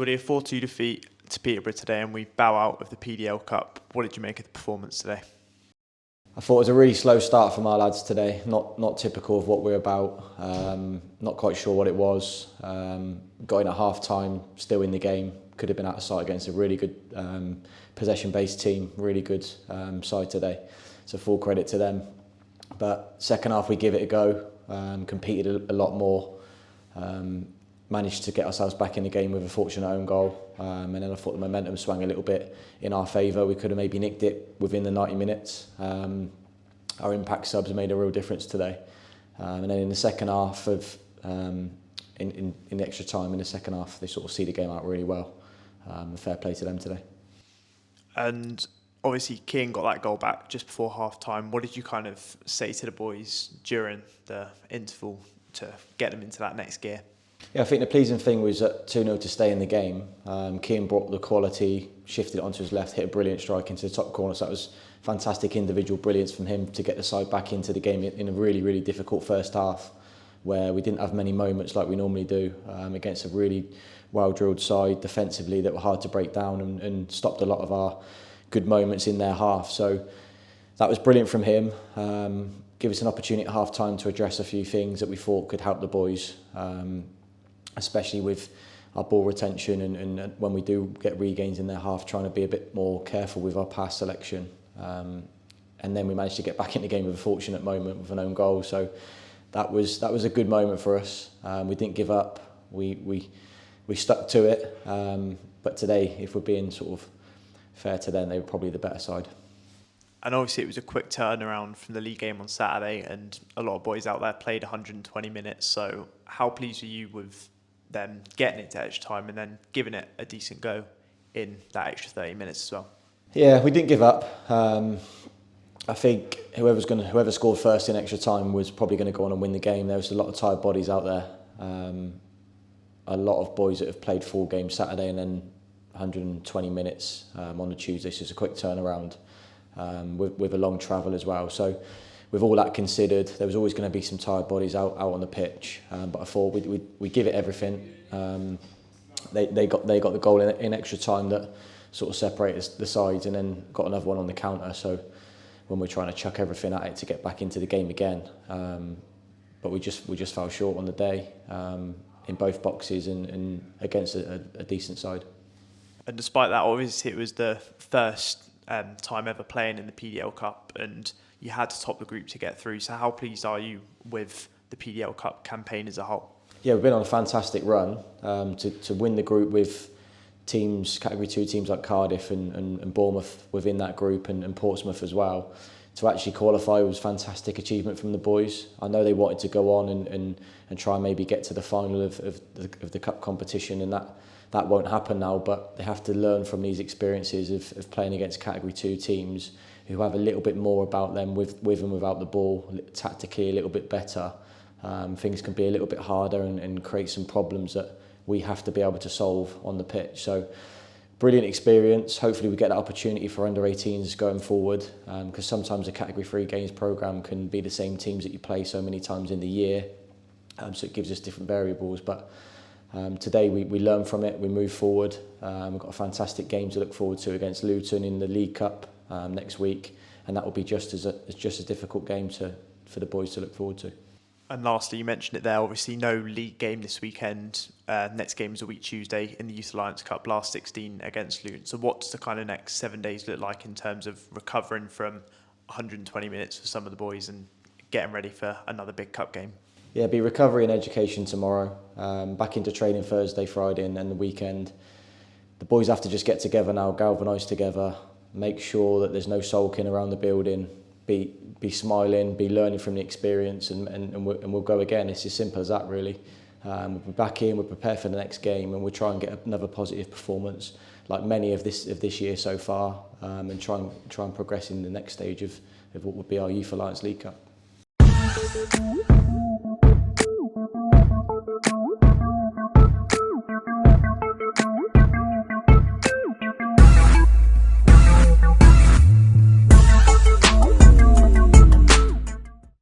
Woody, a 4-2 defeat to Peterborough today, and we bow out of the PDL Cup. What did you make of the performance today? I thought it was a really slow start from our lads today. Not typical of what we're about. Not quite sure what it was. Got in at half time, still in the game. Could have been out of sight against a really good possession-based team. Really good side today. So full credit to them. But second half we give it a go. Competed a lot more. Managed to get ourselves back in the game with a fortunate own goal, and then I thought the momentum swung a little bit in our favour. We could have maybe nicked it within the 90 minutes. Our impact subs made a real difference today, and then in the second half of in extra time in the second half they sort of see the game out really well. Fair play to them today. And obviously Keane got that goal back just before half time. What did you kind of say to the boys during the interval to get them into that next gear? Yeah, I think the pleasing thing was at 2-0 to stay in the game. Keane brought the quality, shifted it onto his left, hit a brilliant strike into the top corner. So that was fantastic individual brilliance from him to get the side back into the game in a really, really difficult first half where we didn't have many moments like we normally do against a really well-drilled side defensively that were hard to break down and stopped a lot of our good moments in their half. So that was brilliant from him. Give us an opportunity at half-time to address a few things that we thought could help the boys. Especially with our ball retention and when we do get regains in their half, trying to be a bit more careful with our pass selection. And then we managed to get back in the game with a fortunate moment with an own goal. So that was a good moment for us. We didn't give up. We stuck to it. But today, if we're being sort of fair to them, they were probably the better side. And obviously it was a quick turnaround from the league game on Saturday, and a lot of boys out there played 120 minutes. So how pleased were you with them getting it to extra time and then giving it a decent go in that extra 30 minutes as well? Yeah, we didn't give up. I think whoever scored first in extra time was probably going to go on and win the game. There was a lot of tired bodies out there. A lot of boys that have played full games Saturday and then 120 minutes on the Tuesday. So it's a quick turnaround with a long travel as well. So with all that considered, there was always going to be some tired bodies out on the pitch, but I thought we give it everything. They got the goal in extra time that sort of separated the sides, and then got another one on the counter. So when we're trying to chuck everything at it to get back into the game again, but we just fell short on the day in both boxes and against a decent side. And despite that, obviously it was the first time ever playing in the PDL Cup, and you had to top the group to get through. So how pleased are you with the PDL Cup campaign as a whole? Yeah, we've been on a fantastic run. To win the group with teams, Category 2 teams like Cardiff and Bournemouth within that group, and Portsmouth as well. To actually qualify was a fantastic achievement from the boys. I know they wanted to go on and try and maybe get to the final of the cup competition, and that won't happen now, but they have to learn from these experiences of playing against Category 2 teams who have a little bit more about them with and without the ball, tactically a little bit better. Things can be a little bit harder and create some problems that we have to be able to solve on the pitch. So brilliant experience. Hopefully we get that opportunity for under 18s going forward, because sometimes a Category 3 games programme can be the same teams that you play so many times in the year. So it gives us different variables. But today we learn from it, we move forward. We've got a fantastic game to look forward to against Luton in the League Cup next week, and that will be just as a difficult game for the boys to look forward to. And lastly, you mentioned it there, obviously no league game this weekend. Next game is a week Tuesday in the Youth Alliance Cup, last 16 against Luton. So what's the kind of next 7 days look like in terms of recovering from 120 minutes for some of the boys and getting ready for another big cup game? Yeah, be recovery and education tomorrow. Back into training Thursday, Friday, and then the weekend. The boys have to just get together now, galvanise together, make sure that there's no sulking around the building, be smiling, be learning from the experience, and we'll go again. It's as simple as that, really. We'll be back in, we're prepared for the next game, and we'll try and get another positive performance, like many of this year so far, and try and progress in the next stage of what would be our Youth Alliance League Cup.